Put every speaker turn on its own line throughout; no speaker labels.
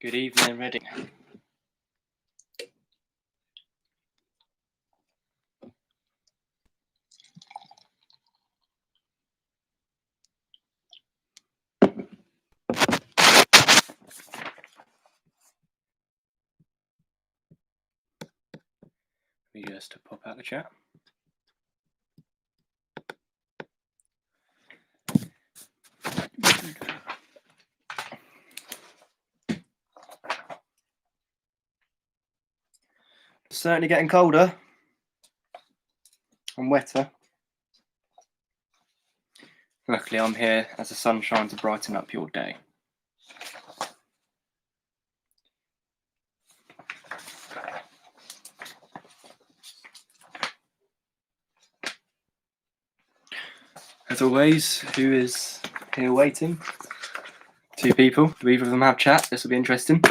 Good evening, Reading. Let me just pop out the chat. Certainly getting colder and wetter. Luckily, I'm here as the sun shines to brighten up your day. As always, who is here waiting? Two people. Do either of them have chat? This will be interesting.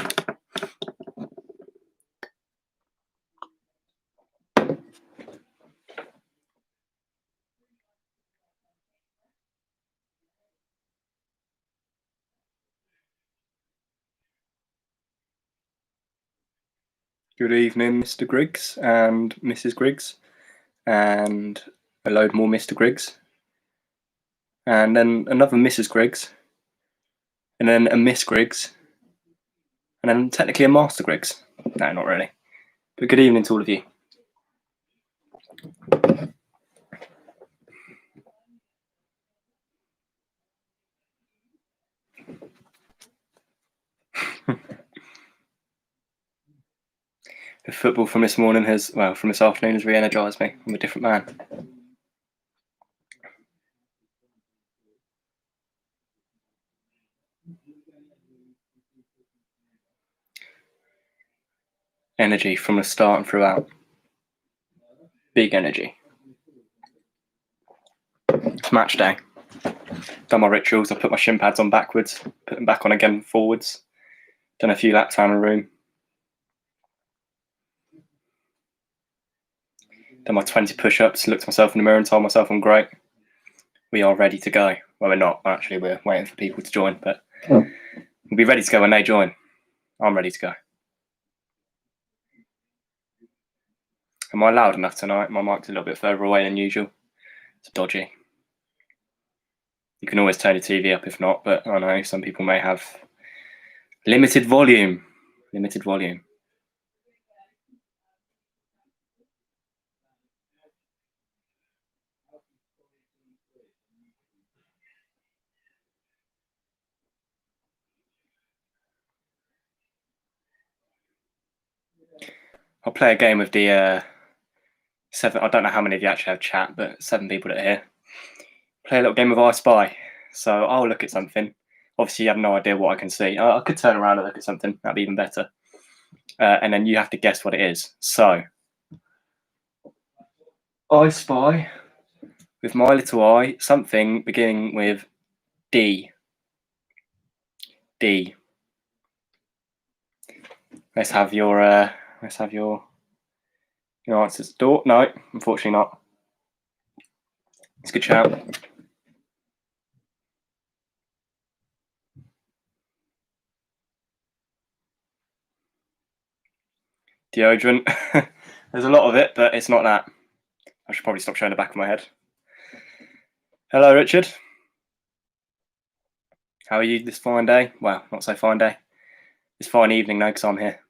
Good evening, Mr. Griggs and Mrs. Griggs, and a load more Mr. Griggs, and then another Mrs. Griggs, and then a Miss Griggs, and then technically a Master Griggs. No, not really. But good evening to all of you. The football from this morning from this afternoon has re-energised me. I'm a different man. Energy from the start and throughout. Big energy. It's match day. Done my rituals. I put my shin pads on backwards, put them back on again forwards. Done a few laps around the room. Done my 20 push-ups, looked at myself in the mirror and told myself I'm great. We are ready to go. Well, we're not, actually. We're waiting for people to join, but we'll be ready to go when they join. I'm ready to go. Am I loud enough tonight? My mic's a little bit further away than usual. It's dodgy. You can always turn your TV up if not, but I know some people may have limited volume. Limited volume. I'll play a game with the 7. I don't know how many of you actually have chat, but 7 people that are here. Play a little game of I Spy. So I'll look at something. Obviously, you have no idea what I can see. I could turn around and look at something. That'd be even better. And then you have to guess what it is. So I spy with my little eye something beginning with D. D. Let's have your answers. Door? No, unfortunately not. It's a good shout. Deodorant. There's a lot of it, but it's not that. I should probably stop showing the back of my head. Hello, Richard. How are you this fine day? Well, not so fine day. This fine evening, though, because I'm here.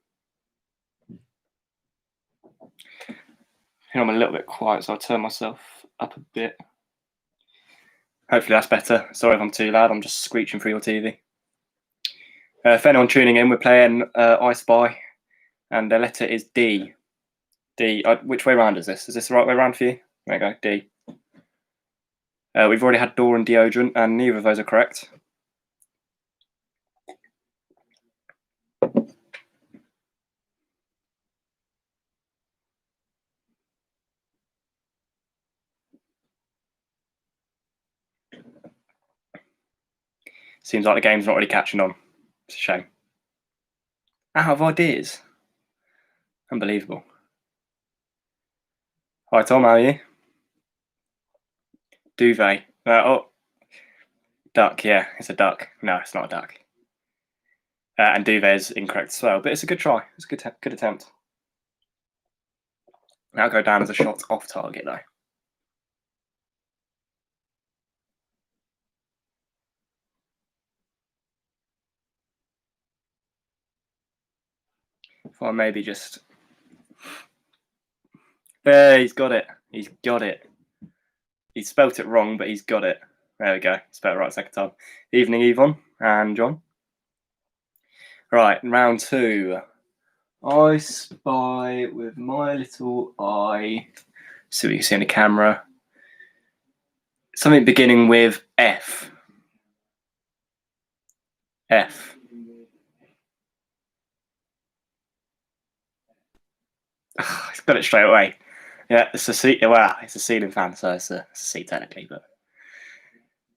I'm a little bit quiet, so I'll turn myself up a bit. Hopefully that's better. Sorry if I'm too loud. I'm just screeching through your TV. If anyone tuning in, we're playing I Spy, and the letter is D. D. Which way round is this? Is this the right way round for you? There you go, D. We've already had door and deodorant, and neither of those are correct. Seems like the game's not really catching on. It's a shame. Out of ideas. Unbelievable. Hi, Tom, how are you? Duvet. Duck, yeah, it's a duck. No, it's not a duck. And duvet is incorrect as well, but it's a good try. It's a good attempt. Now go down as a shot off target though. If I maybe just... There, he's got it. He's got it. He spelt it wrong, but he's got it. There we go. He spelled it right second time. Evening, Yvonne and John. Right, round 2. I spy with my little eye. See what you can see on the camera. Something beginning with F. F. He's got it straight away. Yeah, it's a seat. Well, it's a ceiling fan, so it's a seat technically. But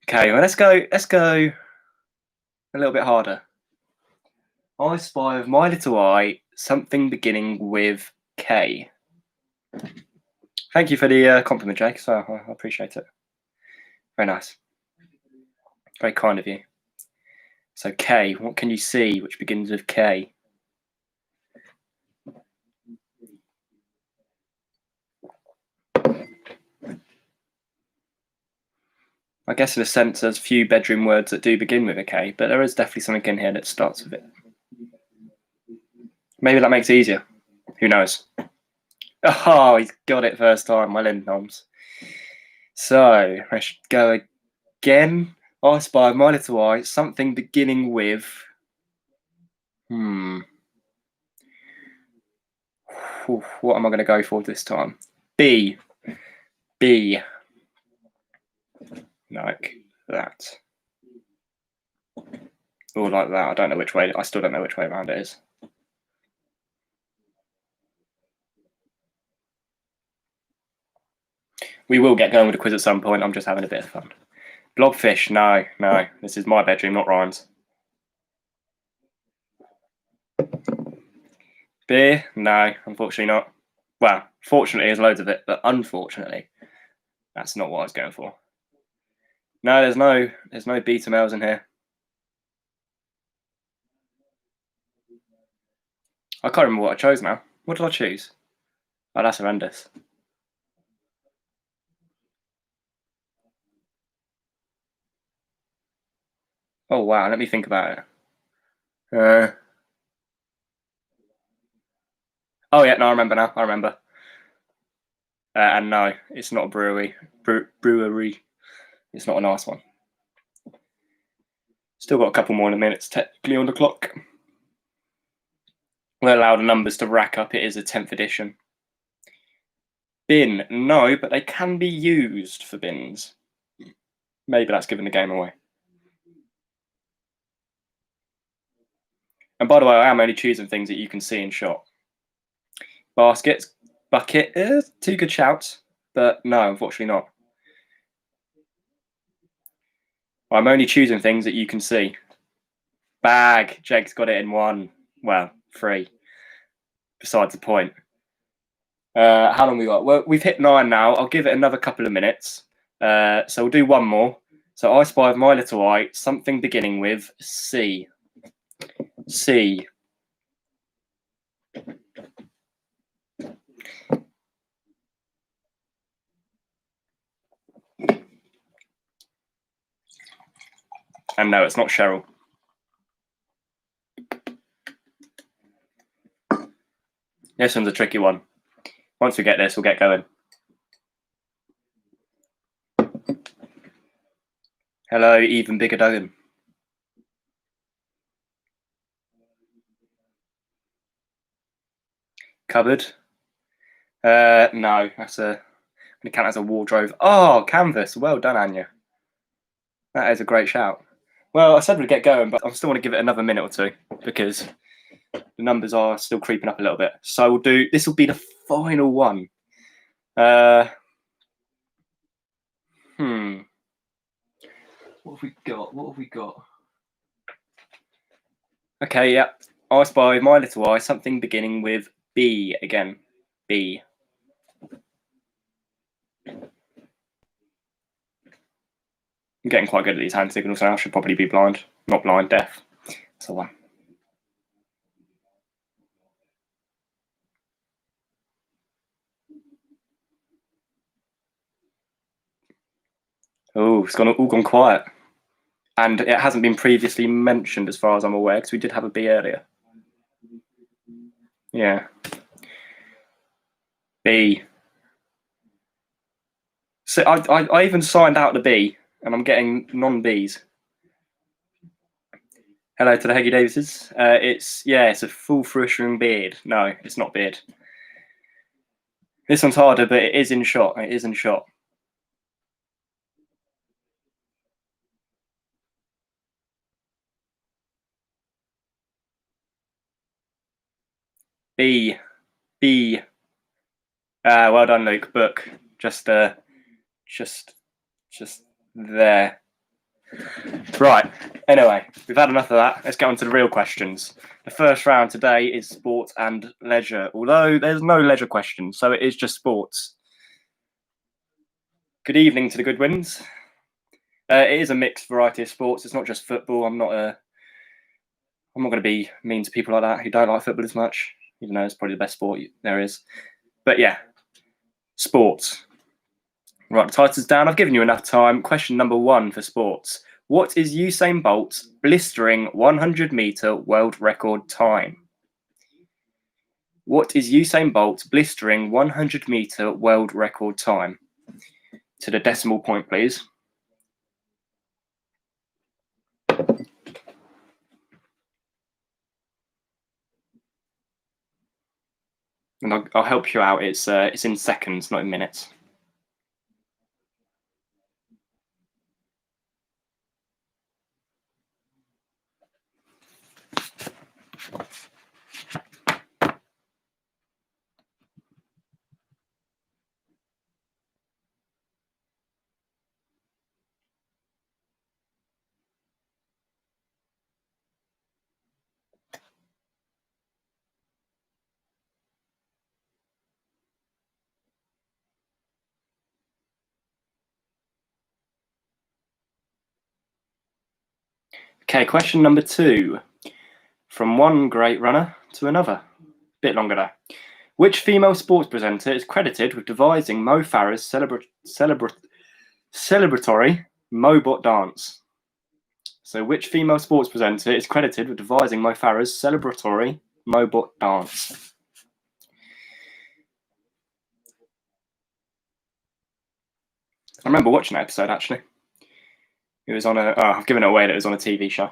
okay, well let's go a little bit harder. I spy with my little eye something beginning with K. Thank you for the compliment, Jake. So I appreciate it. Very nice. Very kind of you. So K, what can you see which begins with K? I guess in a sense there's few bedroom words that do begin with a K, but there is definitely something in here that starts with it. Maybe that makes it easier. Who knows? Oh, he's got it first time, my lin noms. So let's go again. I spy my little eye something beginning with what am I going to go for this time? B. Like that. Or like that. I don't know which way. I still don't know which way around it is. We will get going with the quiz at some point. I'm just having a bit of fun. Blobfish. No. This is my bedroom, not Ryan's. Beer. No, unfortunately not. Well, fortunately, there's loads of it, but unfortunately, that's not what I was going for. No, there's no beta males in here. I can't remember what I chose now. What did I choose? Oh, that's horrendous. Oh wow, let me think about it. Oh yeah, no, I remember now. I remember. And no, it's not a brewery. Brewery. It's not a nice one. Still got a couple more minutes technically on the clock. We'll allow the numbers to rack up. It is a 10th edition. Bin, no, but they can be used for bins. Maybe that's giving the game away. And by the way, I am only choosing things that you can see in shot. Baskets, bucket, two good shouts, but no, unfortunately not. I'm only choosing things that you can see. Bag, Jake's got it in 1. Well, 3. Besides the point. How long we got? Well, we've hit 9 now. I'll give it another couple of minutes. So we'll do one more. So I spy with my little eye something beginning with C. C. And no, it's not Cheryl. This one's a tricky one. Once we get this, we'll get going. Hello, even bigger Duggan. Cupboard. No, that's a. I'm gonna count as a wardrobe. Oh, canvas. Well done, Anya. That is a great shout. Well, I said we'd get going, but I still want to give it another minute or two because the numbers are still creeping up a little bit. So we'll do. This will be the final one. What have we got? Okay, yeah. I spy my little eye something beginning with B again. B. I'm getting quite good at these hand signals now. I should probably be blind. Not blind, deaf. That's the one. Oh, it's all gone quiet. And it hasn't been previously mentioned as far as I'm aware, because we did have a B earlier. Yeah. B. So I even signed out the B, and I'm getting non-Bs. Hello to the Heggy Davises. It's a full fruition beard. No, it's not beard. This one's harder, but it is in shot. It is in shot. B. B. Well done, Luke. Book. Just there. Right. Anyway, we've had enough of that. Let's get on to the real questions. The first round today is sports and leisure, although there's no leisure questions, so it is just sports. Good evening to the Goodwins. It is a mixed variety of sports. It's not just football. I'm not going to be mean to people like that who don't like football as much, even though it's probably the best sport there is. But yeah, sports. Right, the title's down. I've given you enough time. Question number 1 for sports. What is Usain Bolt's blistering 100-meter world record time? What is Usain Bolt's blistering 100-meter world record time? To the decimal point, please. And I'll help you out. It's in seconds, not in minutes. Okay, question number 2. From one great runner to another. Bit longer though. Which female sports presenter is credited with devising Mo Farah's celebratory Mobot dance? So, which female sports presenter is credited with devising Mo Farah's celebratory Mobot dance? I remember watching that episode actually. It was on I've given it away that it was on a TV show.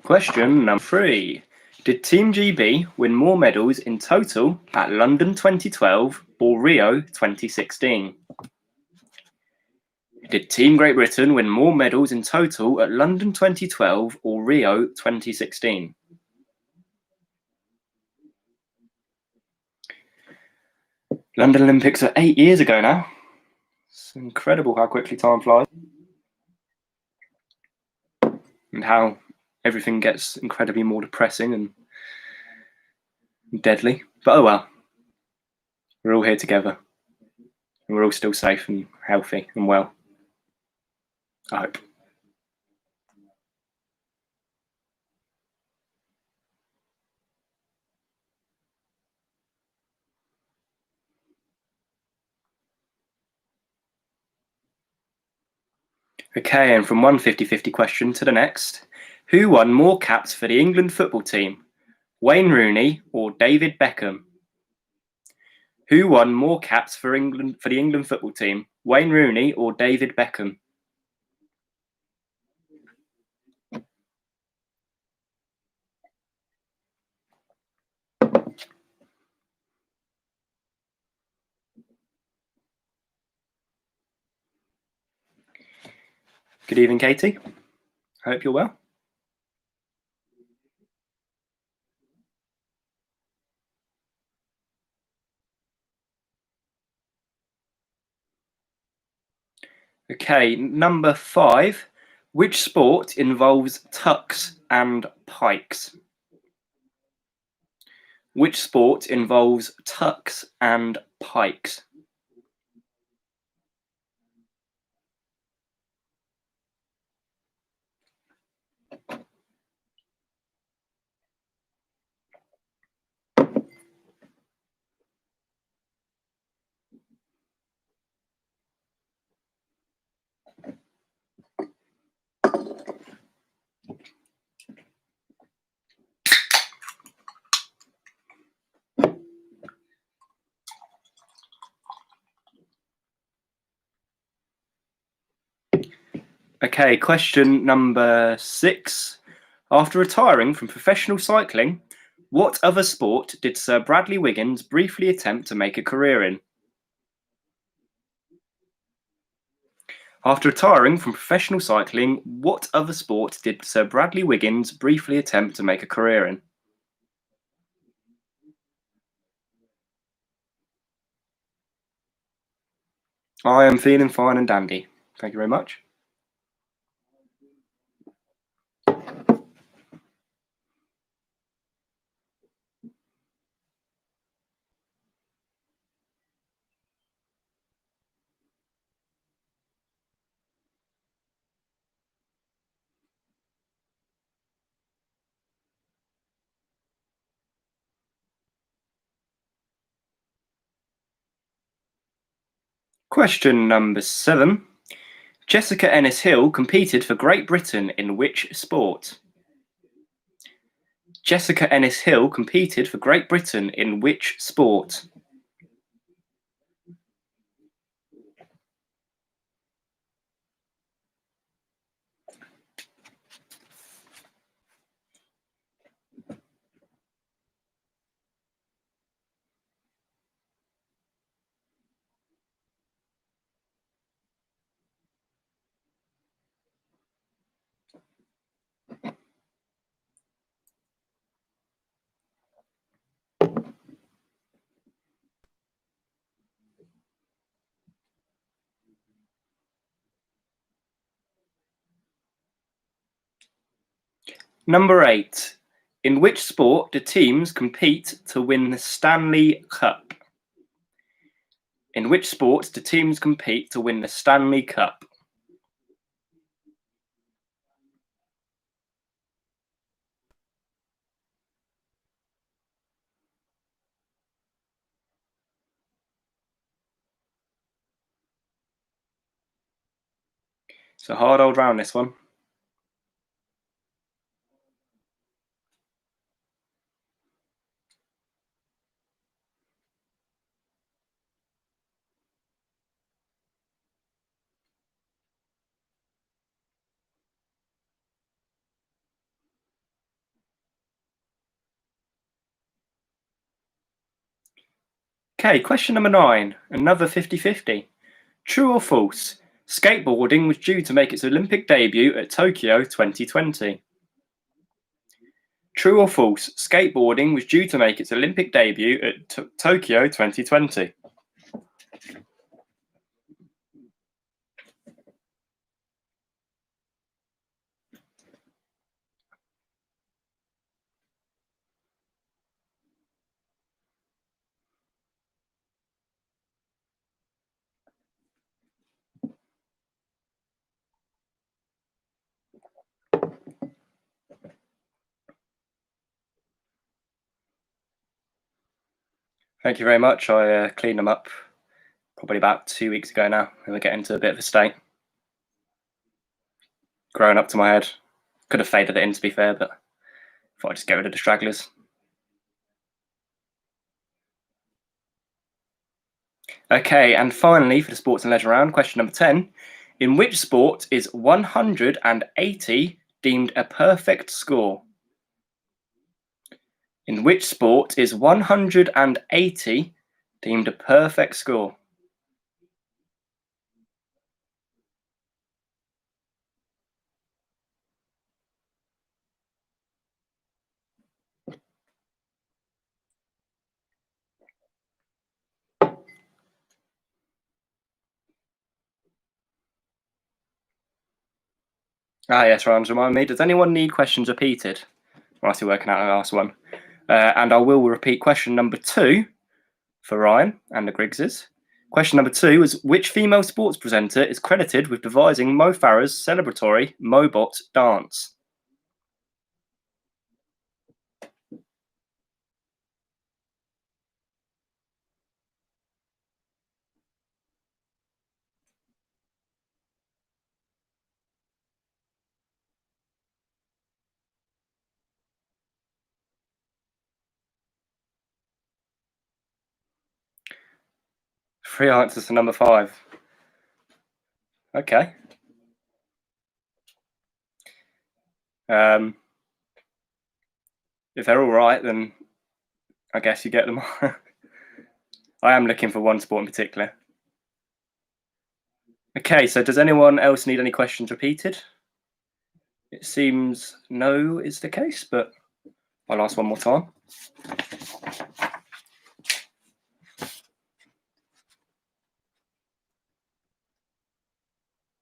Question number 3. Did Team GB win more medals in total at London 2012 or Rio 2016? Did Team Great Britain win more medals in total at London 2012 or Rio 2016? London Olympics are 8 years ago now. It's incredible how quickly time flies. And how everything gets incredibly more depressing and deadly. But oh well. We're all here together. And we're all still safe and healthy and well. I hope. Okay, and from one 50-50 question to the next. Who won more caps for the England football team? Wayne Rooney or David Beckham? Who won more caps for the England football team? Wayne Rooney or David Beckham? Good evening, Katie. I hope you're well. Okay, number 5. Which sport involves tucks and pikes? Which sport involves tucks and pikes? Okay, question number 6. After retiring from professional cycling, what other sport did Sir Bradley Wiggins briefly attempt to make a career in? After retiring from professional cycling, what other sport did Sir Bradley Wiggins briefly attempt to make a career in? I am feeling fine and dandy. Thank you very much. Question number 7. Jessica Ennis-Hill competed for Great Britain in which sport? Jessica Ennis-Hill competed for Great Britain in which sport? Number 8. In which sport do teams compete to win the Stanley Cup? In which sport do teams compete to win the Stanley Cup? It's a hard old round, this one. Okay, question number 9. Another 50-50. True or false? Skateboarding was due to make its Olympic debut at Tokyo 2020. True or false? Skateboarding was due to make its Olympic debut at Tokyo 2020. Thank you very much. I cleaned them up probably about 2 weeks ago now, and we're getting to a bit of a state. Growing up to my head. Could have faded it in, to be fair, but thought I'd just get rid of the stragglers. Okay, and finally for the sports and leisure round, question number 10. In which sport is 180 deemed a perfect score? In which sport is 180 deemed a perfect score? Ah, yes, Ryan's remind me. Does anyone need questions repeated? Whilst you're working out the last one. And I will repeat question number 2 for Ryan and the Griggses. Question number 2 is which female sports presenter is credited with devising Mo Farah's celebratory Mobot dance? Three answers to number 5. Okay. If they're all right, then I guess you get them. I am looking for one sport in particular. Okay, so does anyone else need any questions repeated? It seems no is the case, but I'll ask one more time.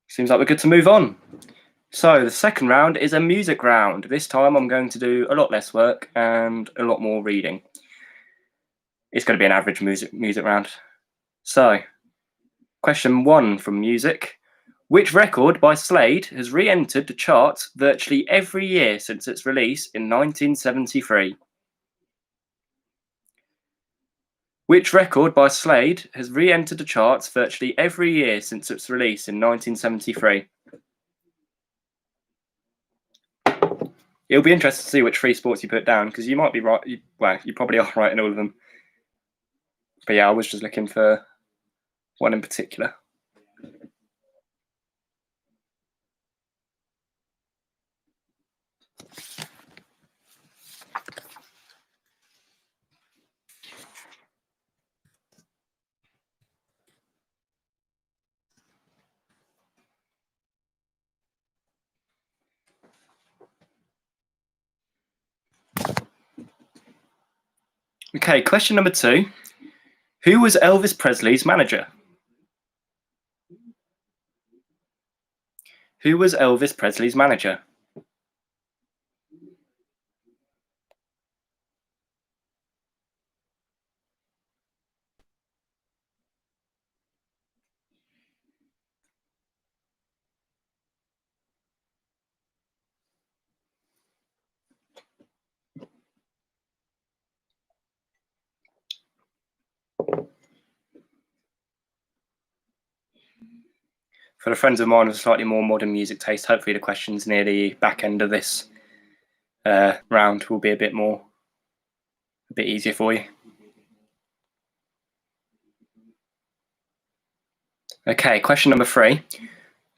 Seems like we're good to move on. So the second round is a music round. This time I'm going to do a lot less work and a lot more reading. It's going to be an average music round. So, question 1 from music. Which record by Slade has re-entered the charts virtually every year since its release in 1973? Which record by Slade has re-entered the charts virtually every year since its release in 1973? It'll be interesting to see which 3 sports you put down, because you might be right. Well, you probably are right in all of them. But yeah, I was just looking for one in particular. Okay, question number 2. Who was Elvis Presley's manager? Who was Elvis Presley's manager? For the friends of mine with a slightly more modern music taste, hopefully the questions near the back end of this round will be a bit easier for you. Okay, question number 3.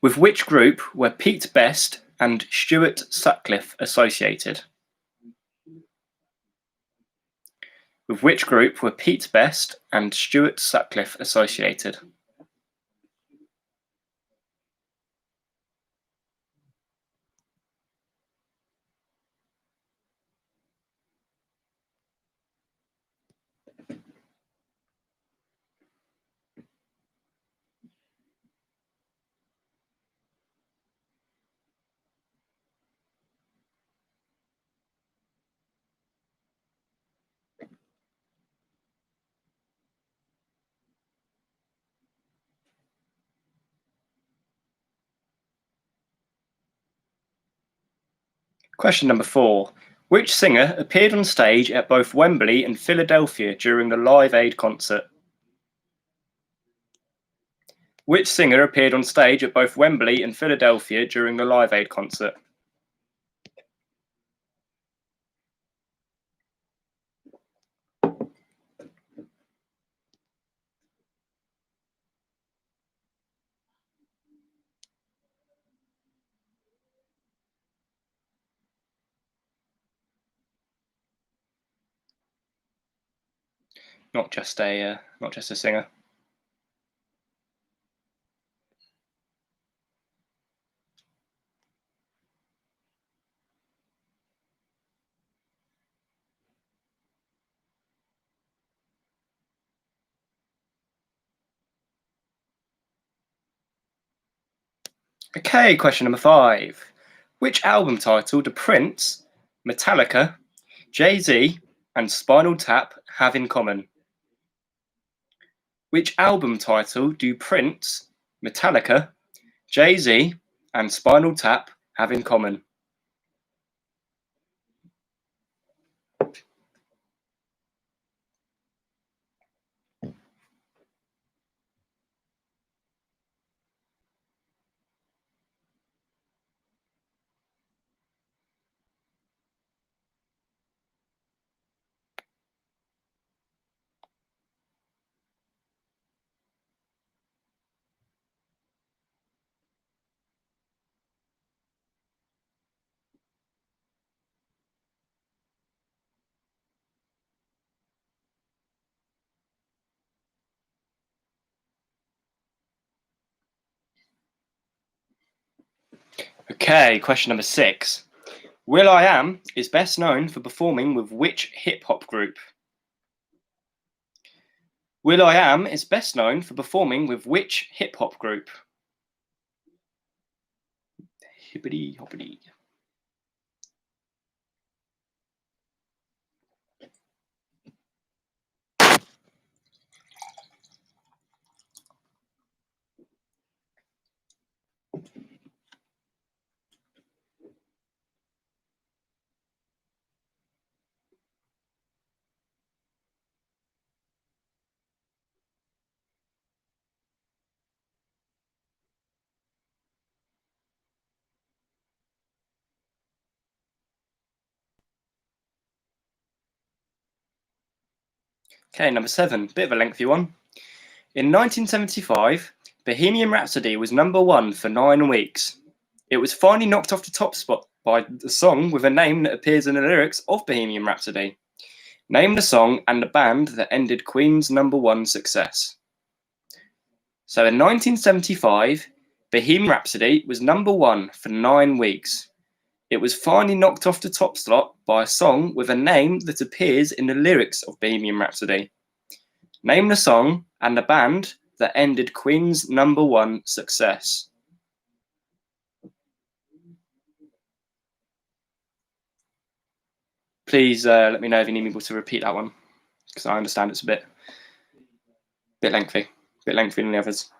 With which group were Pete Best and Stuart Sutcliffe associated? With which group were Pete Best and Stuart Sutcliffe associated? Question number 4. Which singer appeared on stage at both Wembley and Philadelphia during the Live Aid concert? Which singer appeared on stage at both Wembley and Philadelphia during the Live Aid concert? Not just a singer. Okay, question number 5. Which album title do Prince, Metallica, Jay-Z, and Spinal Tap have in common? Which album title do Prince, Metallica, Jay-Z, and Spinal Tap have in common? Okay, question number 6. will.i.am is best known for performing with which hip-hop group? will.i.am is best known for performing with which hip-hop group? Hippity hoppity. Okay, number 7, bit of a lengthy one. In 1975, Bohemian Rhapsody was number 1 for 9 weeks. It was finally knocked off the top spot by the song with a name that appears in the lyrics of Bohemian Rhapsody. Name the song and the band that ended Queen's number 1 success. So in 1975, Bohemian Rhapsody was number 1 for 9 weeks. It was finally knocked off the top slot by a song with a name that appears in the lyrics of Bohemian Rhapsody. Name the song and the band that ended Queen's number 1 success. Please let me know if you need me to repeat that one, because I understand it's a bit lengthy, than the others.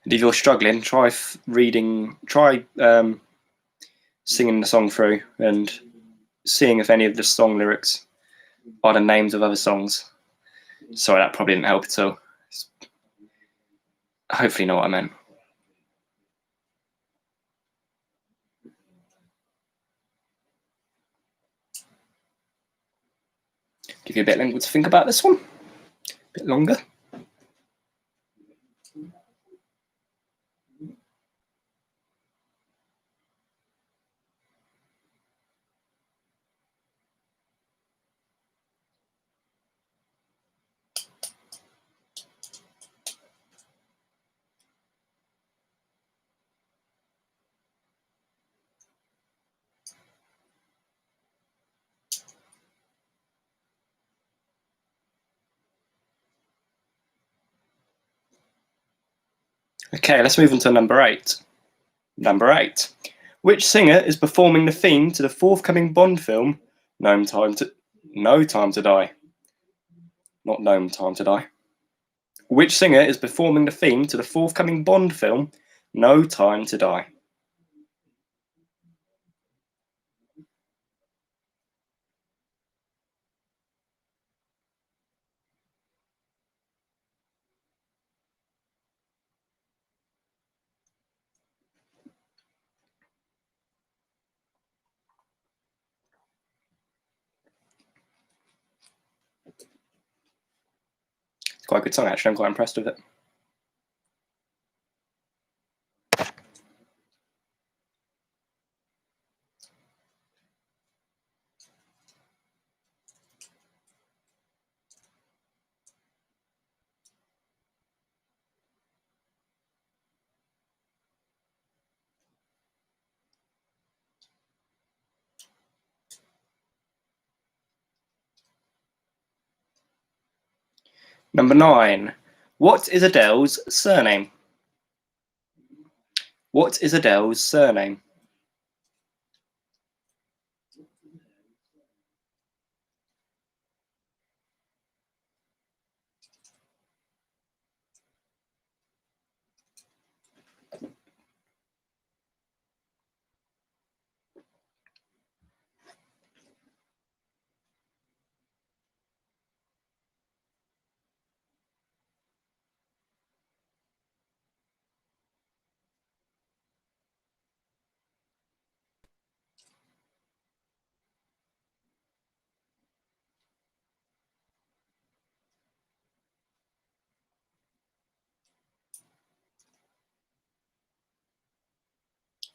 And if you're struggling, try singing the song through and seeing if any of the song lyrics are the names of other songs. Sorry, that probably didn't help at all. Hopefully you know what I meant. Give you a bit longer to think about this one. A bit longer. Okay, let's move on to number 8. Number 8. Which singer is performing the theme to the forthcoming Bond film, No Time to Die? Not No Time to Die. Which singer is performing the theme to the forthcoming Bond film, No Time to Die? It's quite a good song, actually. I'm quite impressed with it. Number 9. What is Adele's surname? What is Adele's surname?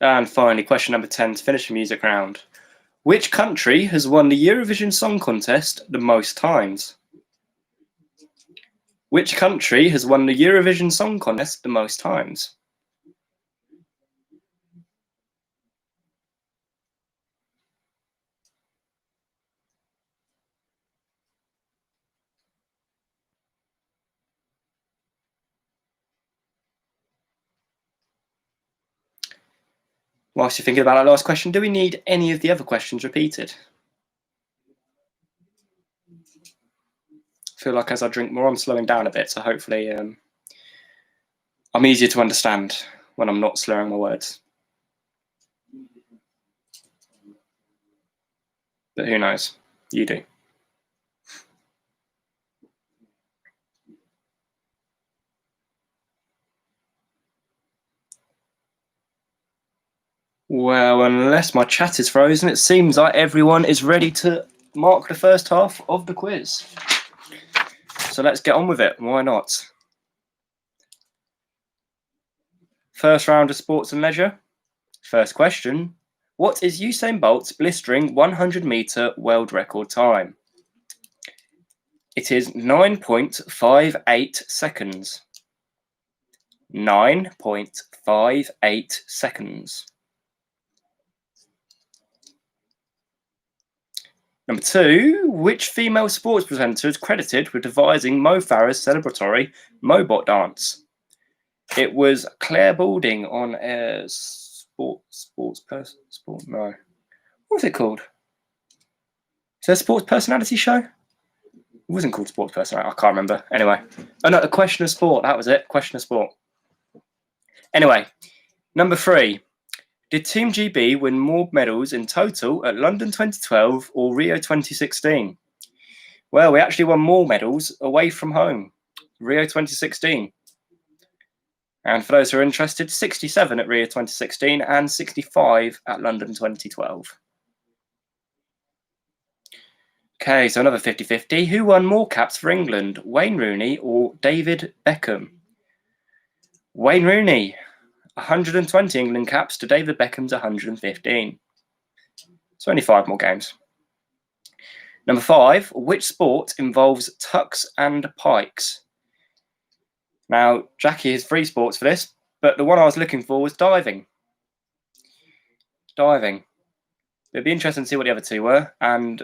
And finally, question number 10 to finish the music round. Which country has won the Eurovision Song Contest the most times? Which country has won the Eurovision Song Contest the most times? Whilst you're thinking about that last question, do we need any of the other questions repeated? I feel like as I drink more, I'm slowing down a bit, so hopefully I'm easier to understand when I'm not slurring my words. But who knows? You do. Well, unless my chat is frozen, it seems like everyone is ready to mark the first half of the quiz. So let's get on with it. Why not? First round of sports and leisure. First question. What is Usain Bolt's blistering 100-meter world record time? It is 9.58 seconds. 9.58 seconds. Number 2, which female sports presenter is credited with devising Mo Farah's celebratory Mobot dance? It was Claire Balding on a sport. No. What was it called? Is there a sports personality show? It wasn't called Sports Personality. I can't remember. Anyway. Oh no, A Question of Sport. That was it. Question of Sport. Anyway, number 3. Did Team GB win more medals in total at London 2012 or Rio 2016? Well, we actually won more medals away from home. Rio 2016. And for those who are interested, 67 at Rio 2016 and 65 at London 2012. Okay, so another 50-50. Who won more caps for England, Wayne Rooney or David Beckham? Wayne Rooney, 120 England caps to David Beckham's 115. So only 5 more games. Number 5, which sport involves tucks and pikes? Now, Jackie has 3 sports for this, but the one I was looking for was diving. Diving. It'd be interesting to see what the other 2 were, and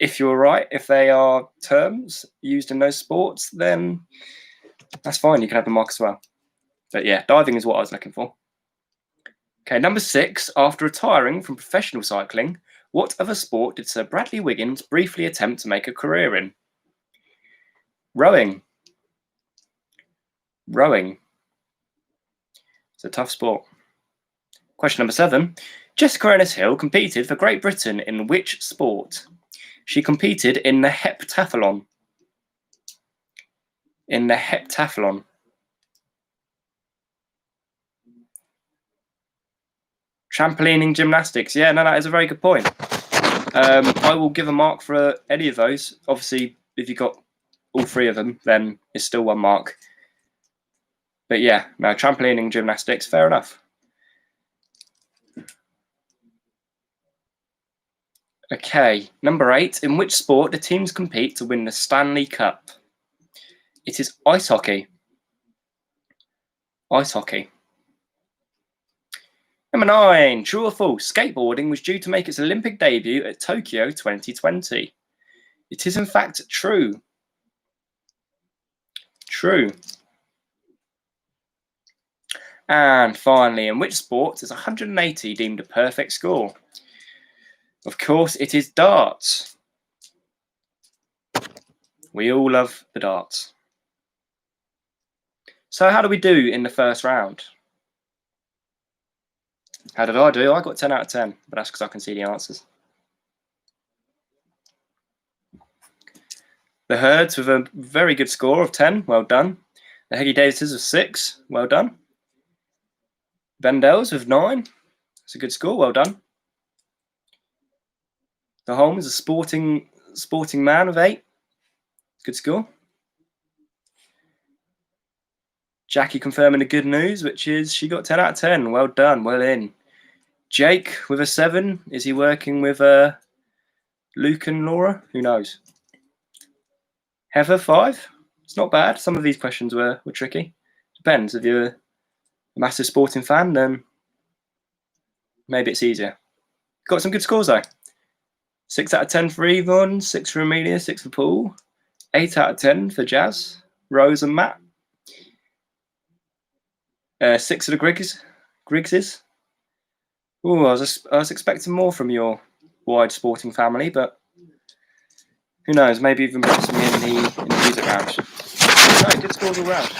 if you're right, if they are terms used in those sports, then that's fine, you can have the mark as well. But yeah, diving is what I was looking for. Okay, number 6, after retiring from professional cycling, what other sport did Sir Bradley Wiggins briefly attempt to make a career in? Rowing. Rowing. It's a tough sport. Question number 7. Jessica Ennis-Hill competed for Great Britain in which sport? She competed in the heptathlon. In the heptathlon. Trampolining gymnastics. Yeah, no, that is a very good point. I will give a mark for any of those. Obviously, if you got all 3 of them, then it's still 1 mark. But yeah, no, trampolining gymnastics, fair enough. Okay, number 8. In which sport do teams compete to win the Stanley Cup? It is ice hockey. Ice hockey. Number 9. True or false? Skateboarding was due to make its Olympic debut at Tokyo 2020. It is in fact true. True. And finally, in which sport is 180 deemed a perfect score? Of course, it is darts. We all love the darts. So how do we do in the first round? How did I do? I got 10 out of 10, but that's because I can see the answers. The Herds with a very good score of 10, well done. The Heggie Davises of 6, well done. Vendells with 9, that's a good score, well done. The Holmes, a sporting man of 8, good score. Jackie confirming the good news, which is she got 10 out of 10, well done, well in. Jake with a 7, is he working with Luke and Laura? Who knows? Heather 5, it's not bad. Some of these questions were tricky. Depends, if you're a massive sporting fan, then maybe it's easier. Got some good scores though. 6 out of 10 for Yvonne, 6 for Amelia, 6 for Paul, 8 out of 10 for Jazz, Rose and Matt. 6 for the Griggses. Oh, I was expecting more from your wide sporting family, but who knows? Maybe even put some in the music round. No, good scores all round.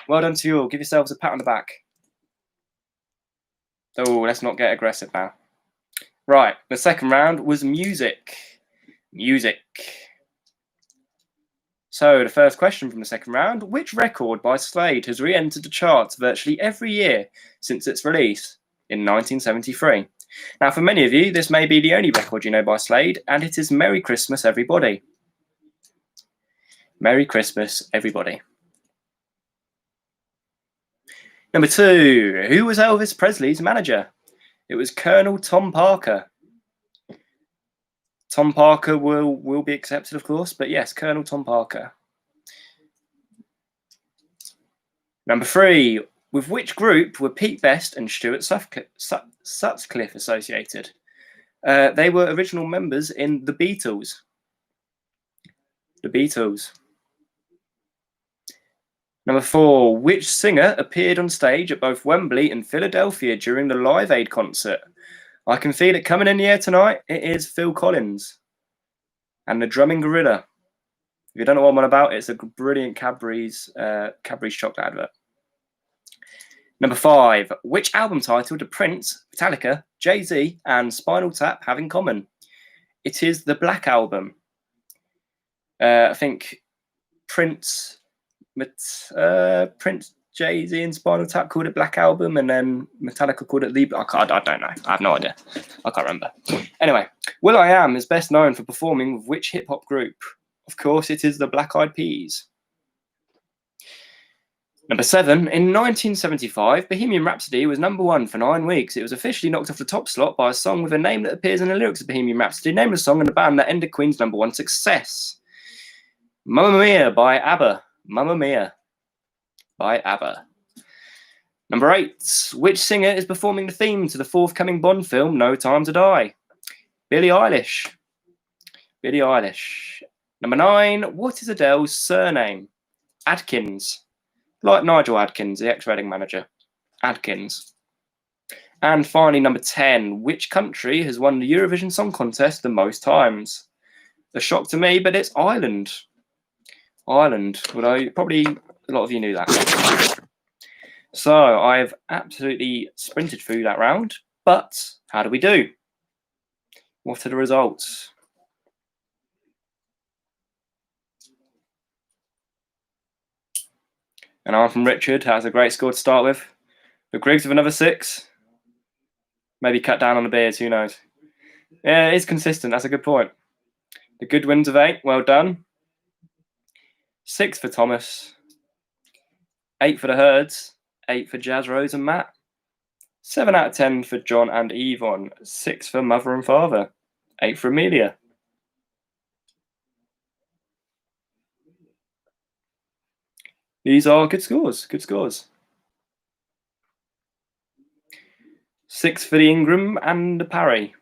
Well done to you all. Give yourselves a pat on the back. Oh, let's not get aggressive now. Right, the second round was music. Music. So the first question from the second round: which record by Slade has re-entered the charts virtually every year since its release in 1973? Now, for many of you, this may be the only record you know by Slade, and it is Merry Christmas, Everybody. Merry Christmas, Everybody. Number 2, who was Elvis Presley's manager? It was Colonel Tom Parker. Tom Parker will be accepted, of course, but yes, Colonel Tom Parker. Number 3, with which group were Pete Best and Stuart Sutcliffe associated? They were original members in The Beatles. The Beatles. Number 4, which singer appeared on stage at both Wembley and Philadelphia during the Live Aid concert? I can feel it coming in the air tonight. It is Phil Collins and the Drumming Gorilla. If you don't know what I'm on about, it's a brilliant Cadbury's chocolate advert. Number 5, which album title do Prince, Metallica, Jay-Z, and Spinal Tap have in common? It is the Black Album. I think Prince, Jay-Z, and Spinal Tap called it Black Album, and then Metallica called it the. I don't know. I have no idea. I can't remember. Anyway, will.i.am is best known for performing with which hip hop group? Of course, it is the Black Eyed Peas. Number 7, in 1975, Bohemian Rhapsody was number 1 for 9 weeks. It was officially knocked off the top slot by a song with a name that appears in the lyrics of Bohemian Rhapsody. Name of the song and the band that ended Queen's number 1 success. Mamma Mia by ABBA. Mamma Mia by ABBA. Number 8, which singer is performing the theme to the forthcoming Bond film No Time to Die? Billie Eilish. Billie Eilish. Number 9, what is Adele's surname? Adkins. Like Nigel Adkins, the ex-Reading manager. Adkins. And finally, number 10, which country has won the Eurovision Song Contest the most times? A shock to me, but it's Ireland. Ireland, although probably a lot of you knew that. So I've absolutely sprinted through that round, but how do we do? What are the results? And I'm from Richard, has a great score to start with. The Griggs with another 6. Maybe cut down on the beers, who knows? Yeah, it is consistent, that's a good point. The Goodwins of 8, well done. 6 for Thomas. 8 for the Herds. 8 for Jazz, Rose and Matt. 7 out of 10 for John and Yvonne. 6 for Mother and Father. 8 for Amelia. These are good scores, good scores. 6 for the Ingram and the Parry.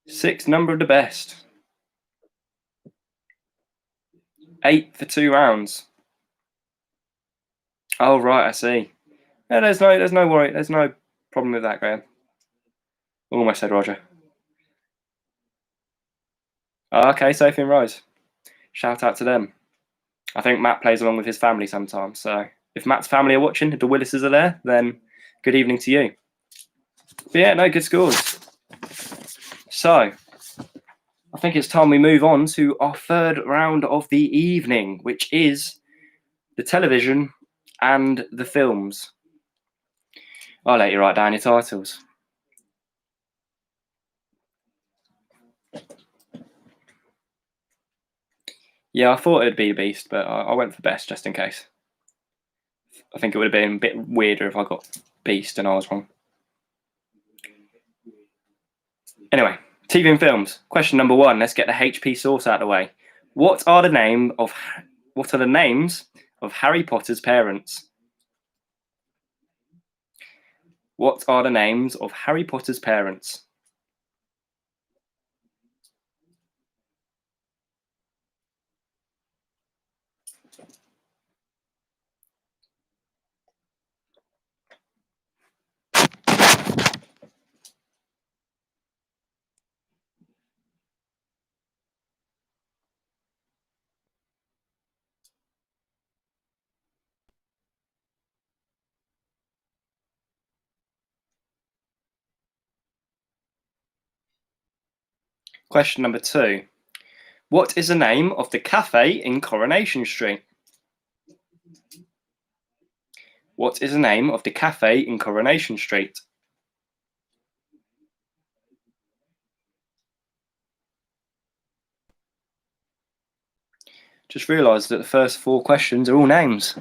6 number of the best. 8 for 2 rounds. Oh right, I see. Yeah, there's no worry. There's no problem with that, Graham. Almost said Roger. Oh, okay, Sophie and Rose. Shout out to them. I think Matt plays along with his family sometimes. So if Matt's family are watching, if the Willises are there, then good evening to you. But yeah, no, good scores. So I think it's time we move on to our third round of the evening, which is the television and the films. I'll let you write down your titles. Yeah, I thought it'd be Beast, but I went for Best just in case. I think it would have been a bit weirder if I got Beast and I was wrong. Anyway, TV and films. Question number 1. Let's get the HP sauce out of the way. What are the names of Harry Potter's parents? What are the names of Harry Potter's parents? Question number 2. What is the name of the cafe in Coronation Street? What is the name of the cafe in Coronation Street? Just realised that the first 4 questions are all names.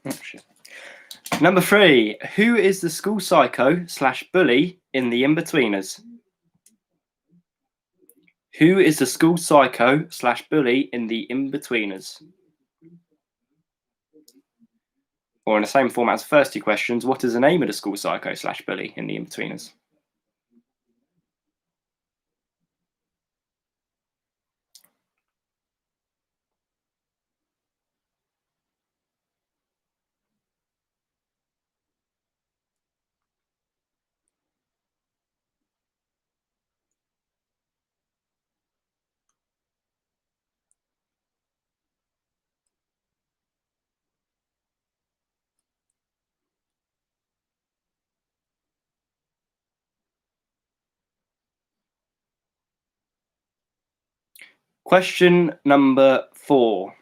Oh, shit. Number 3. Who is the school psycho / bully in The Inbetweeners? Who is the school psycho / bully in The Inbetweeners? Or in the same format as the first 2 questions, what is the name of the school psycho / bully in The Inbetweeners? Question number 4.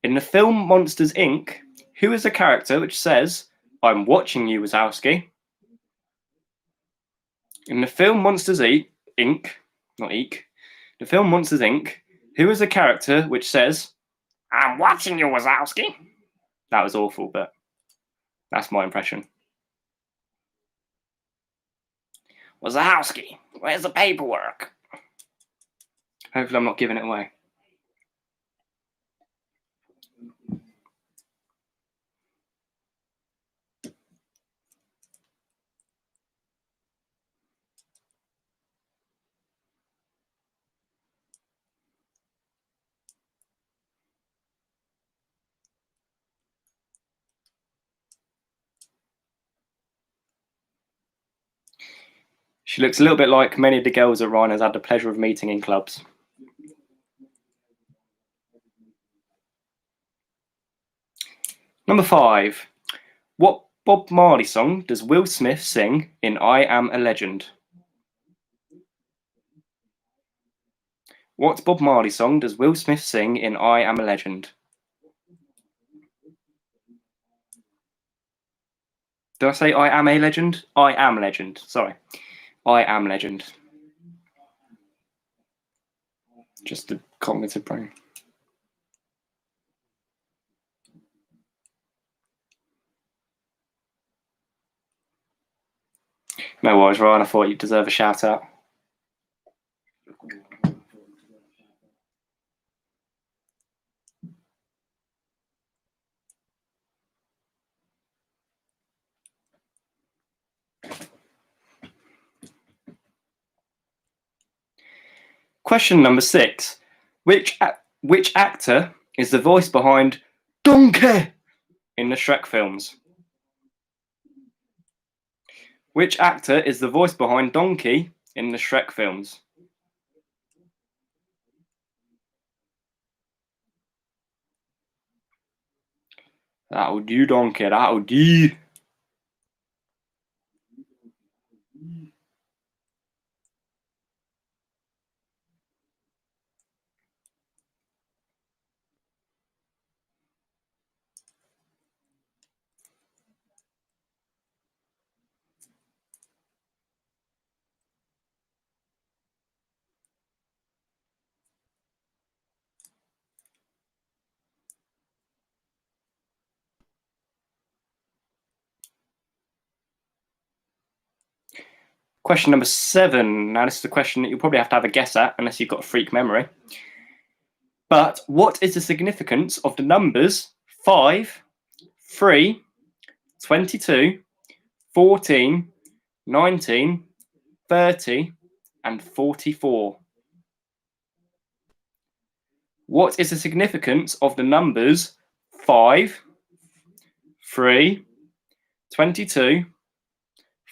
In the film Monsters, Inc., who is the character which says, "I'm watching you, Wazowski"? In the film Monsters, Inc., not Eek, the film Monsters, Inc., who is the character which says, "I'm watching you, Wazowski"? That was awful, but that's my impression. Wazowski, where's the paperwork? Hopefully I'm not giving it away. She looks a little bit like many of the girls that Ryan has had the pleasure of meeting in clubs. Number 5. What Bob Marley song does Will Smith sing in I Am a Legend? What Bob Marley song does Will Smith sing in I Am a Legend? Did I say I am a legend? I am legend. Sorry. I am legend. Just the cognitive brain. No worries, Ryan. I thought you deserve a shout out. Question number 6. Which actor is the voice behind Donkey in the Shrek films? Which actor is the voice behind Donkey in the Shrek films? That'll do, Donkey. That'll do. Question number 7. Now, this is a question that you'll probably have to have a guess at, unless you've got a freak memory. But what is the significance of the numbers 5, 3, 22, 14, 19, 30, and 44? What is the significance of the numbers 5, 3, 22,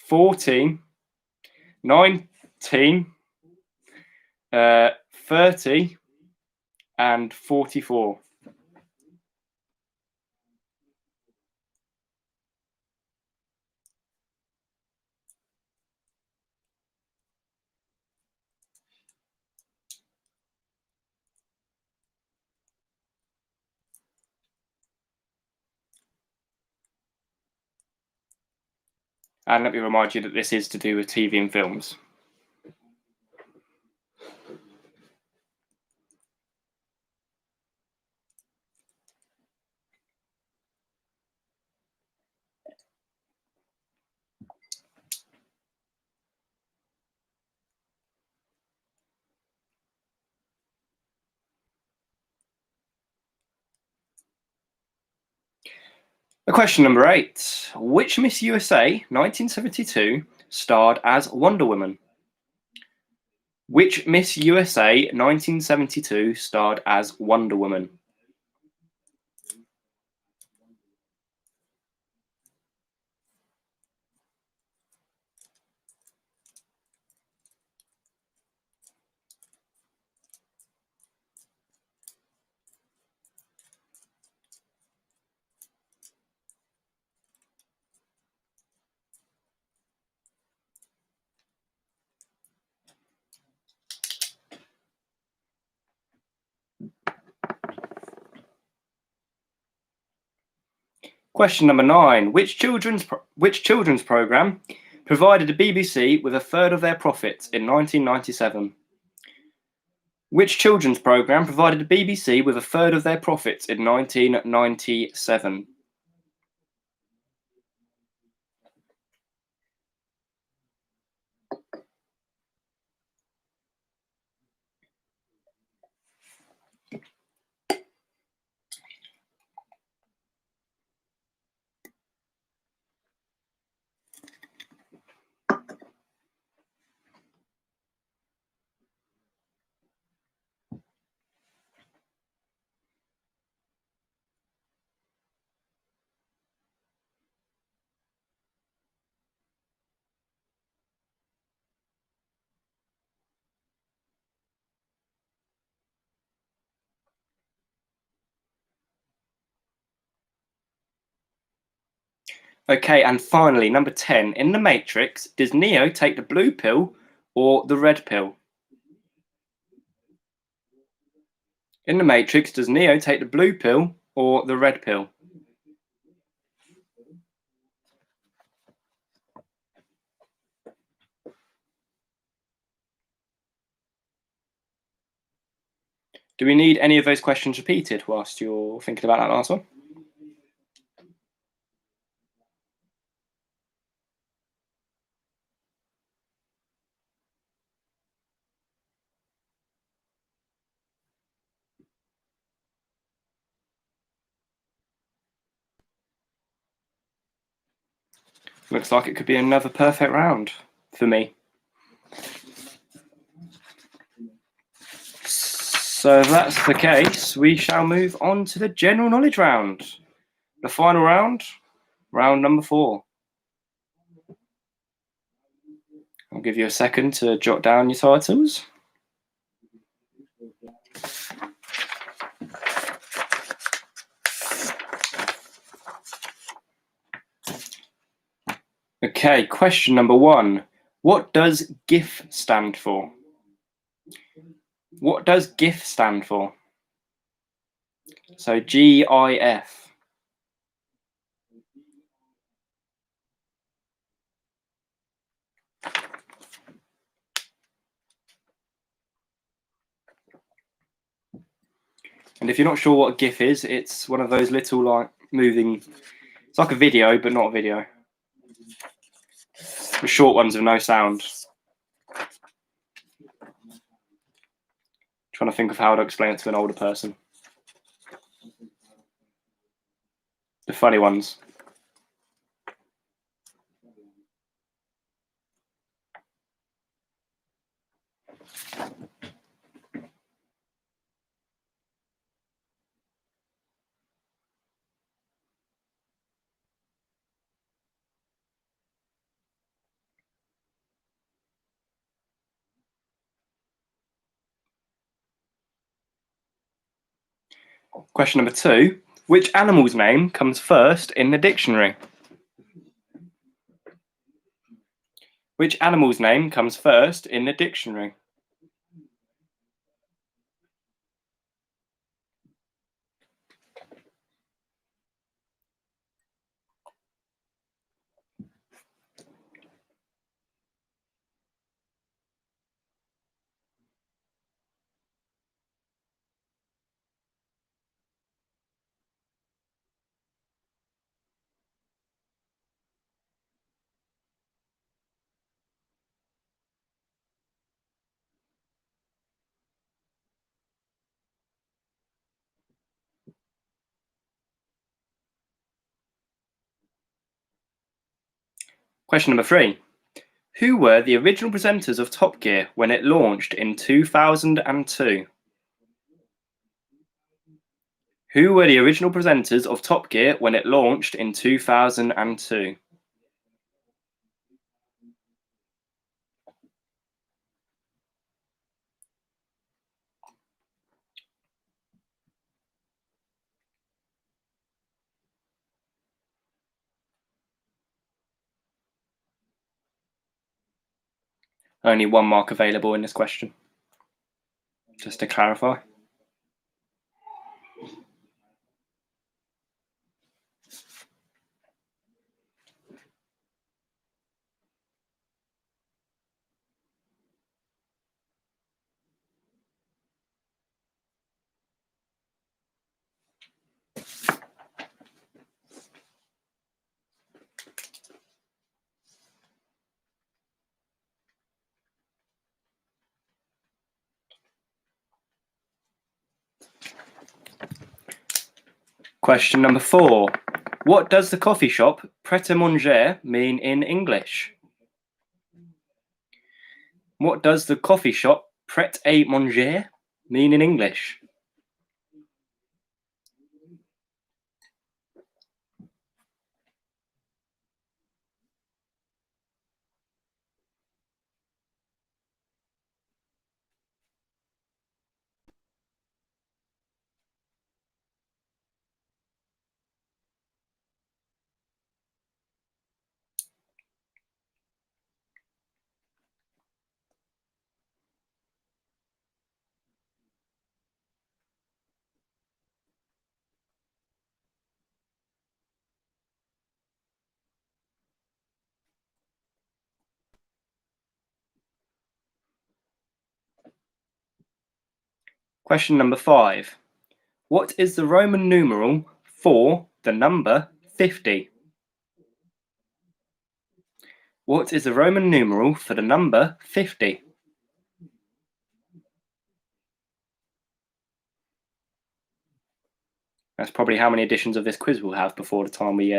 14, 19, 30, and 44? And let me remind you that this is to do with TV and films. Question number 8. Which Miss USA 1972 starred as Wonder Woman? Which Miss USA 1972 starred as Wonder Woman? Question number 9. Which children's program provided the BBC with a third of their profits in 1997? Which children's program provided the BBC with a third of their profits in 1997? Okay, and finally, number 10. In The Matrix, does Neo take the blue pill or the red pill? In The Matrix, does Neo take the blue pill or the red pill? Do we need any of those questions repeated whilst you're thinking about that last one? Looks like it could be another perfect round for me. So if that's the case, we shall move on to the general knowledge round. The final round, round number 4. I'll give you a second to jot down your titles. Okay, question number 1. What does GIF stand for? What does GIF stand for? So GIF. And if you're not sure what a GIF is, it's one of those little like moving, it's like a video, but not a video. The short ones with no sound. Trying to think of how to explain it to an older person. The funny ones. Question number 2. Which animal's name comes first in the dictionary? Which animal's name comes first in the dictionary? Question number 3. Who were the original presenters of Top Gear when it launched in 2002? Who were the original presenters of Top Gear when it launched in 2002? Only 1 mark available in this question, just to clarify. Question number 4. What does the coffee shop Pret-a-Manger mean in English? What does the coffee shop Pret-a-Manger mean in English? Question number 5. What is the Roman numeral for the number 50? What is the Roman numeral for the number 50? That's probably how many editions of this quiz we'll have before the time we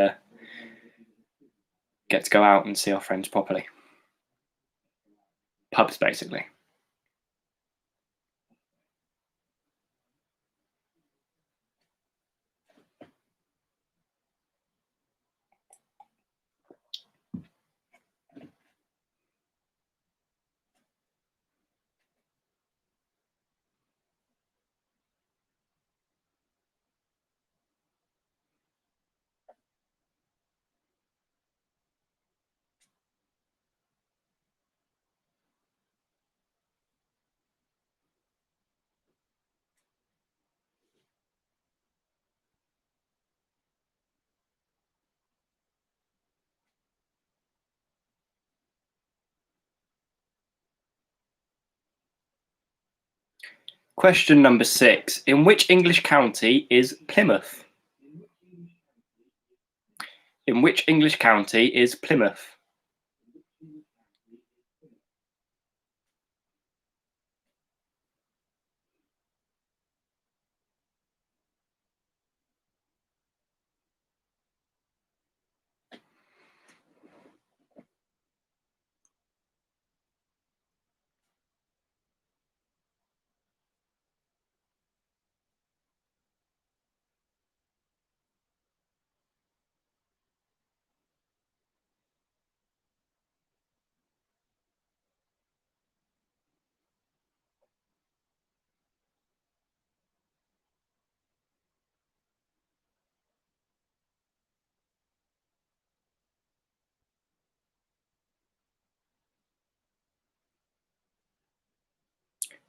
get to go out and see our friends properly. Pubs, basically. Question number 6. In which English county is Plymouth? In which English county is Plymouth?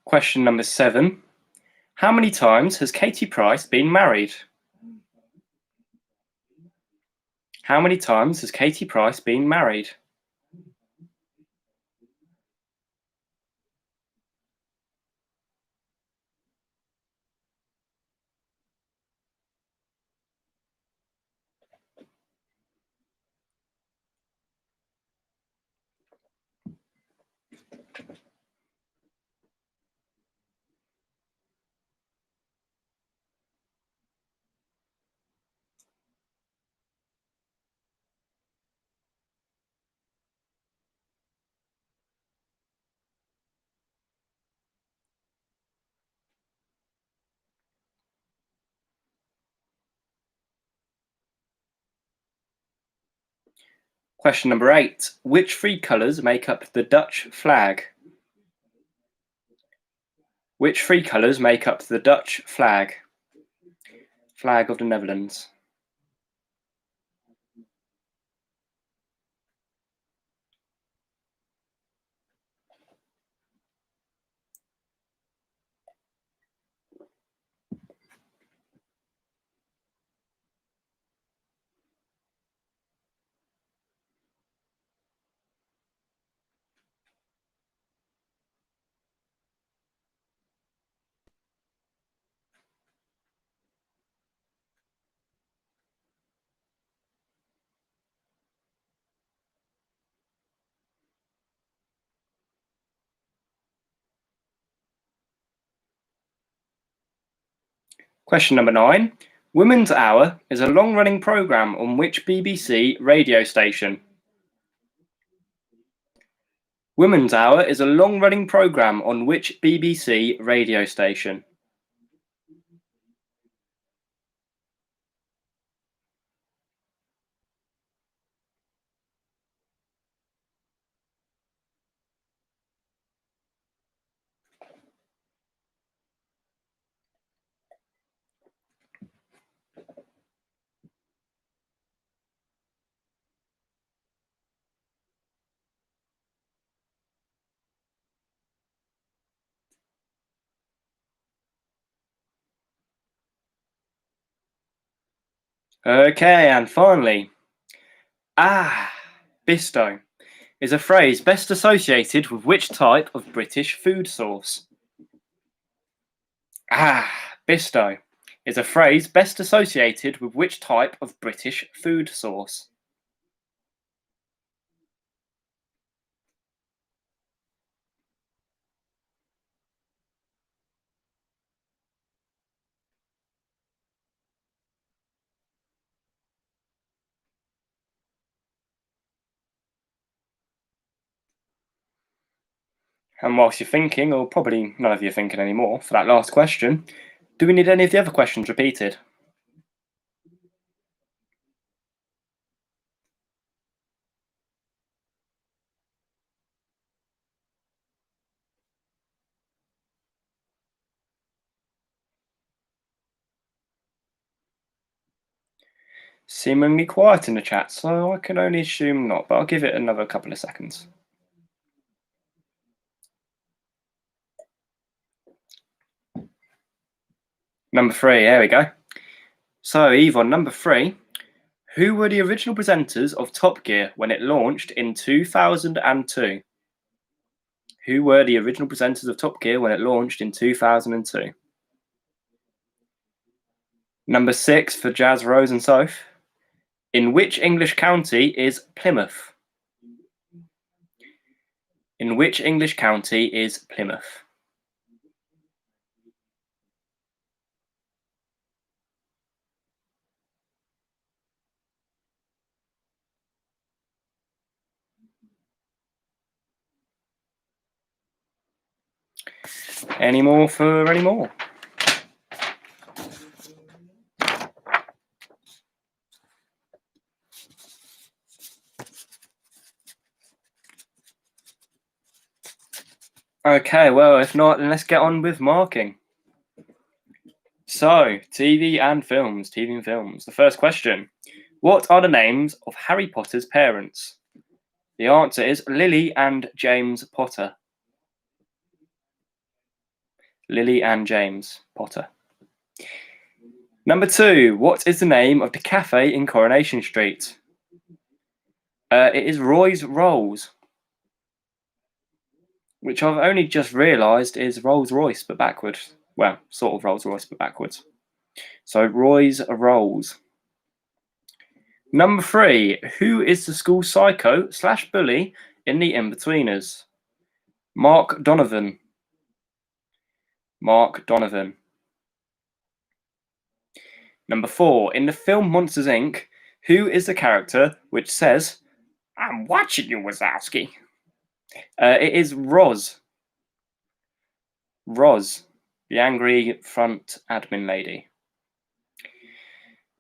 Question number 7. How many times has Katie Price been married? How many times has Katie Price been married? Question number 8. Which three colours make up the Dutch flag? Which three colours make up the Dutch flag? Flag of the Netherlands. Question number 9. Women's Hour is a long-running programme on which BBC radio station? Women's Hour is a long-running programme on which BBC radio station? Okay, and finally, Bisto is a phrase best associated with which type of British food source? Bisto is a phrase best associated with which type of British food source? And whilst you're thinking, or probably none of you are thinking anymore, for that last question, do we need any of the other questions repeated? Seemingly quiet in the chat, so I can only assume not, but I'll give it another couple of seconds. Number 3, there we go. So, Yvonne, number 3. Who were the original presenters of Top Gear when it launched in 2002? Who were the original presenters of Top Gear when it launched in 2002? Number 6 for Jazz, Rose and Soph. In which English county is Plymouth? In which English county is Plymouth? Any more for any more? Okay, well, if not, then let's get on with marking. So, TV and films. The first question. What are the names of Harry Potter's parents? The answer is Lily and James Potter. Lily and James Potter. Number 2. What is the name of the cafe in Coronation Street? It is Roy's Rolls, which I've only just realised is Rolls Royce, but backwards. Well, sort of Rolls Royce, but backwards. So, Roy's Rolls. Number 3. Who is the school psycho / bully in The Inbetweeners? Mark Donovan. Mark Donovan. Number 4. In the film Monsters, Inc., who is the character which says, "I'm watching you, Wazowski"? It is Roz. Roz, the angry front admin lady.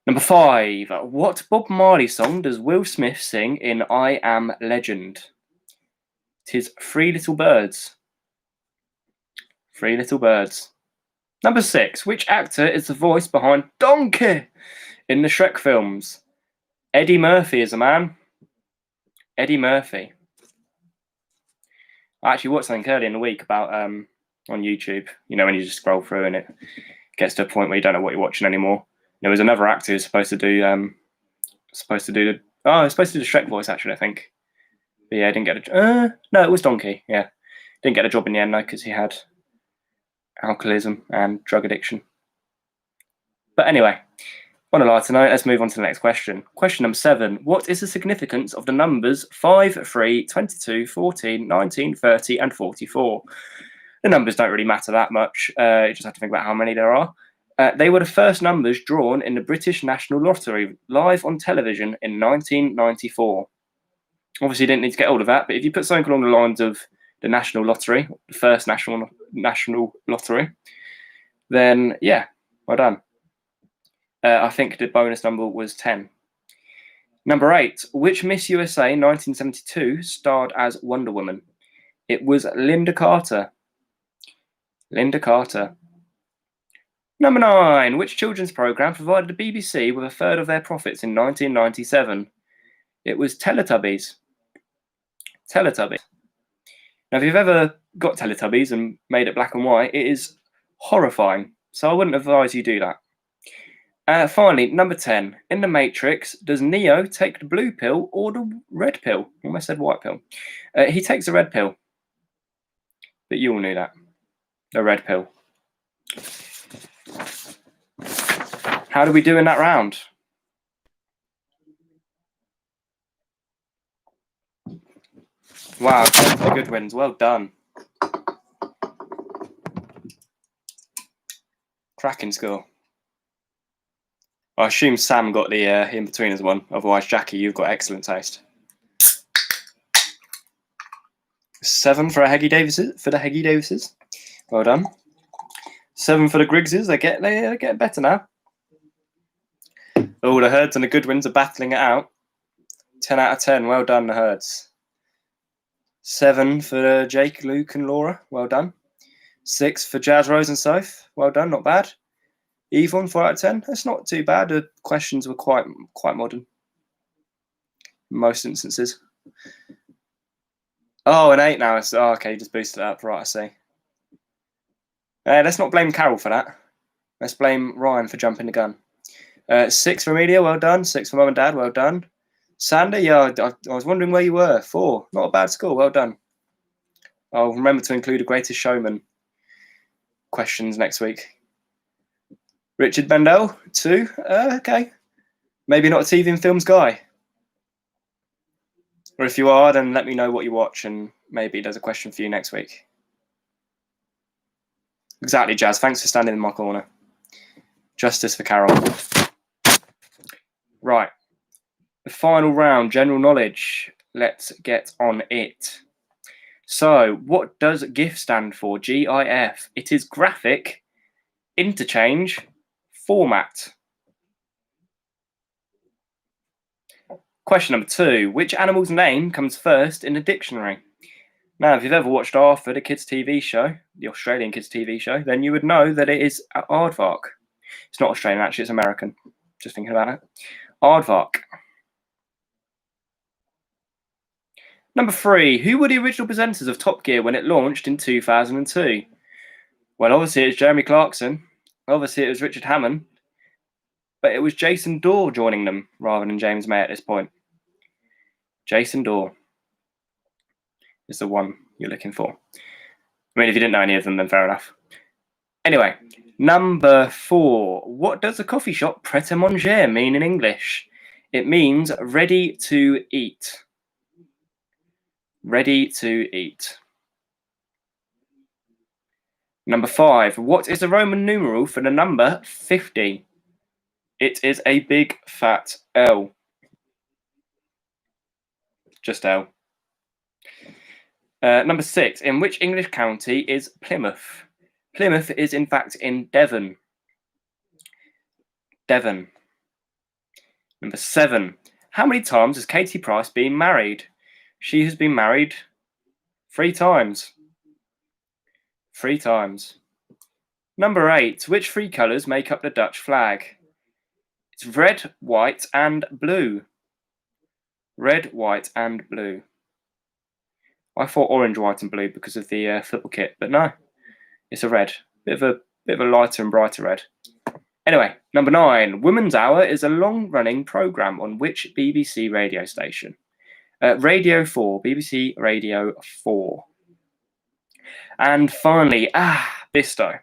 Number 5. What Bob Marley song does Will Smith sing in I Am Legend? It is Three Little Birds. Three Little Birds. Number 6. Which actor is the voice behind Donkey in the Shrek films? Eddie Murphy is a man. Eddie Murphy. I actually watched something earlier in the week about on YouTube. You know, when you just scroll through and it gets to a point where you don't know what you're watching anymore. There was another actor who's supposed to do the Shrek voice, actually, I think. But yeah, didn't get a no, it was Donkey. Yeah, didn't get a job in the end though because he had alcoholism and drug addiction. But anyway, on a lighter note, let's move on to the next question. Question number 7. What is the significance of the numbers 5, 3, 22, 14, 19, 30, and 44? The numbers don't really matter that much. You just have to think about how many there are. They were the first numbers drawn in the British National Lottery, live on television in 1994. Obviously, you didn't need to get all of that, but if you put something along the lines of the National Lottery, the first National Lottery, then yeah, well done. I think the bonus number was 10. Number 8. Which Miss USA 1972 starred as Wonder Woman? It was Linda Carter. Linda Carter. Number 9. Which children's programme provided the BBC with a third of their profits in 1997? It was Teletubbies. Teletubbies. Now, if you've ever got Teletubbies and made it black and white, it is horrifying. So I wouldn't advise you do that. Finally, number 10. In The Matrix, does Neo take the blue pill or the red pill? I almost said white pill. He takes the red pill. But you all knew that. The red pill. How do we do in that round? Wow, good wins. Well done. Cracking score. I assume Sam got the in-betweeners one. Otherwise, Jackie, you've got excellent taste. 7 for the Heggy Davises. Well done. 7 for the Griggses. They're getting better now. Oh, the Herds and the Goodwins are battling it out. 10 out of 10. Well done, the Herds. 7 for Jake, Luke, and Laura. Well done. 6 for Jazz, Rose, and Soph. Well done. Not bad. Yvonne, 4 out of 10. That's not too bad. The questions were quite modern. In most instances. Oh, an 8 now. Okay, just boosted it up. Right, I see. Let's not blame Carol for that. Let's blame Ryan for jumping the gun. 6 for Amelia. Well done. 6 for Mum and Dad. Well done. Sander, yeah, I was wondering where you were. 4. Not a bad score. Well done. I'll remember to include a Greatest Showman questions next week. Richard Bendel, 2. Okay. Maybe not a TV and films guy. Or if you are, then let me know what you watch and maybe there's a question for you next week. Exactly, Jazz. Thanks for standing in my corner. Justice for Carol. Right. The final round, general knowledge. Let's get on it. So, what does GIF stand for? GIF. It is graphic interchange format. Question number 2. Which animal's name comes first in the dictionary? Now, if you've ever watched Arthur, the kids' TV show, the Australian kids' TV show, then you would know that it is aardvark. It's not Australian, actually, it's American. Just thinking about it. Aardvark. Number 3. Who were the original presenters of Top Gear when it launched in 2002? Well, obviously it was Jeremy Clarkson. Obviously it was Richard Hammond. But it was Jason Dorr joining them rather than James May at this point. Jason Dorr is the one you're looking for. I mean, if you didn't know any of them, then fair enough. Anyway, number 4. What does a coffee shop pret-a-manger mean in English? It means ready to eat. Ready to eat. Number 5. What is the Roman numeral for the number 50? It is a big fat L. Just L. Number 6. In which English county is Plymouth? Plymouth is in fact in Devon. Devon. Number 7. How many times has Katie Price been married? She has been married 3 times. 3 times. Number 8. Which 3 colours make up the Dutch flag? It's red, white, and blue. Red, white, and blue. I thought orange, white, and blue because of the football kit, but no, it's a red. Bit of a lighter and brighter red. Anyway, number 9. Woman's Hour is a long-running programme on which BBC radio station? Radio 4. BBC Radio 4. And finally, bisto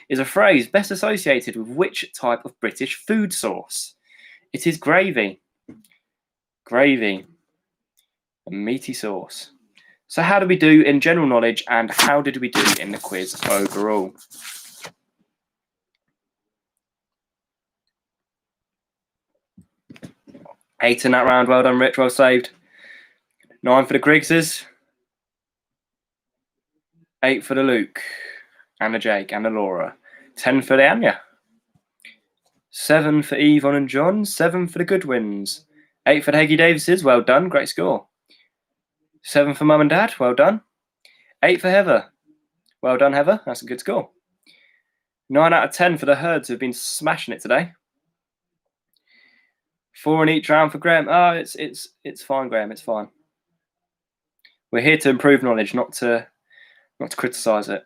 is a phrase best associated with which type of British food source? It is gravy. Gravy. A meaty sauce. So how did we do in general knowledge and how did we do in the quiz overall? Eight in that round. Well done, Rich. Well saved. 9 for the Griggses. 8 for the Luke and the Jake and the Laura. 10 for the Anya. 7 for Yvonne and John. 7 for the Goodwins. 8 for the Heggy Davises. Well done. Great score. 7 for Mum and Dad. Well done. 8 for Heather. Well done, Heather. That's a good score. 9 out of 10 for the Herds who've been smashing it today. 4 in each round for Graham. Oh, it's fine, Graham. It's fine. We're here to improve knowledge, not to criticise it.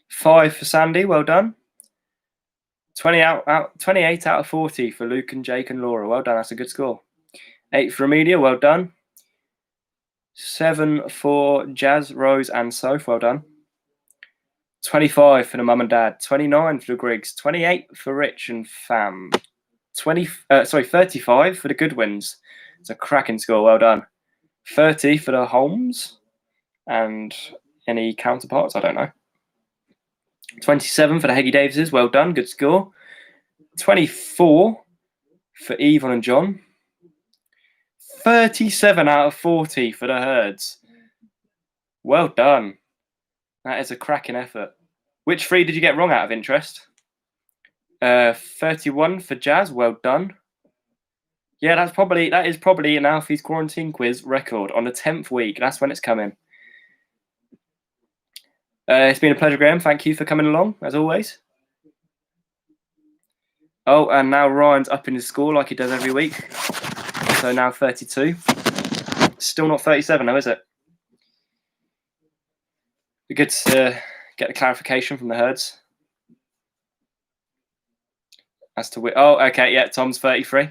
5 for Sandy. Well done. 28 out of 40 for Luke and Jake and Laura. Well done. That's a good score. 8 for Amelia. Well done. 7 for Jazz, Rose, and Soph. Well done. 25 for the Mum and Dad. 29 for the Griggs. 28 for Rich and Fam. 35 for the Goodwins. It's a cracking score. Well done. 30 for the Holmes and any counterparts. I don't know. 27 for the Heggy Davises. Well done. Good score. 24 for Yvonne and John. 37 out of 40 for the Herds. Well done. That is a cracking effort. Which 3 did you get wrong out of interest? 31 for Jazz. Well done. Yeah, that is probably an Alfie's quarantine quiz record on the 10th week. That's when it's coming. It's been a pleasure, Graham. Thank you for coming along, as always. Oh, and now Ryan's up in his score like he does every week. So now 32. Still not 37, though, is it? Be good to get the clarification from the herds as to oh, okay, yeah, Tom's 33.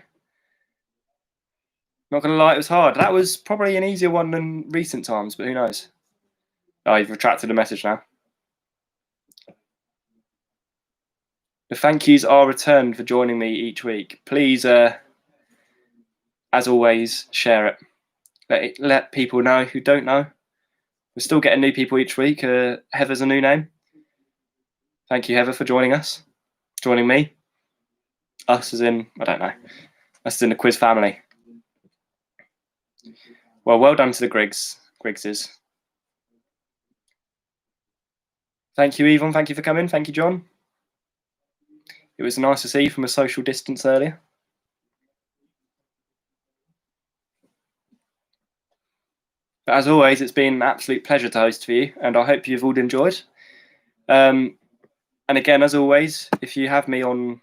Not gonna lie, it was hard. That was probably an easier one than recent times, but who knows? Oh, you've retracted the message now. The thank yous are returned for joining me each week. Please, as always, share it. Let people know who don't know. We're still getting new people each week. Heather's a new name. Thank you, Heather, for joining us. Joining me. Us as in, I don't know. Us as in the quiz family. Well done to the Griggses. Thank you, Yvonne. Thank you for coming. Thank you, John. It was nice to see you from a social distance earlier. But as always, it's been an absolute pleasure to host for you, and I hope you've all enjoyed. And again, as always, if you have me on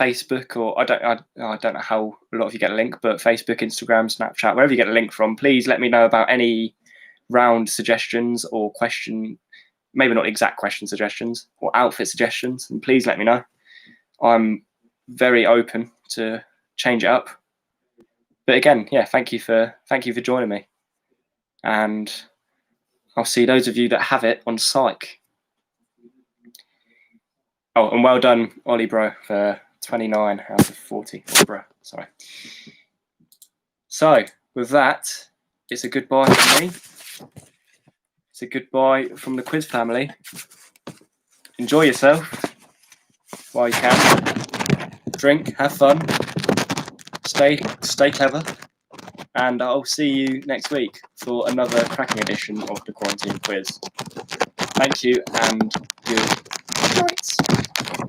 Facebook, or I don't know how a lot of you get a link, but Facebook, Instagram, Snapchat, wherever you get a link from, please let me know about any round suggestions or question, maybe not exact question suggestions or outfit suggestions, and please let me know. I'm very open to change it up. But again, yeah, thank you for joining me, and I'll see those of you that have it on Psych. Oh, and well done, Ollie, bro, for 29 out of 40. Bro, sorry. So, with that, it's a goodbye from me. It's a goodbye from the quiz family. Enjoy yourself while you can. Drink, have fun, stay clever, and I'll see you next week for another cracking edition of the Quarantine Quiz. Thank you, and good night.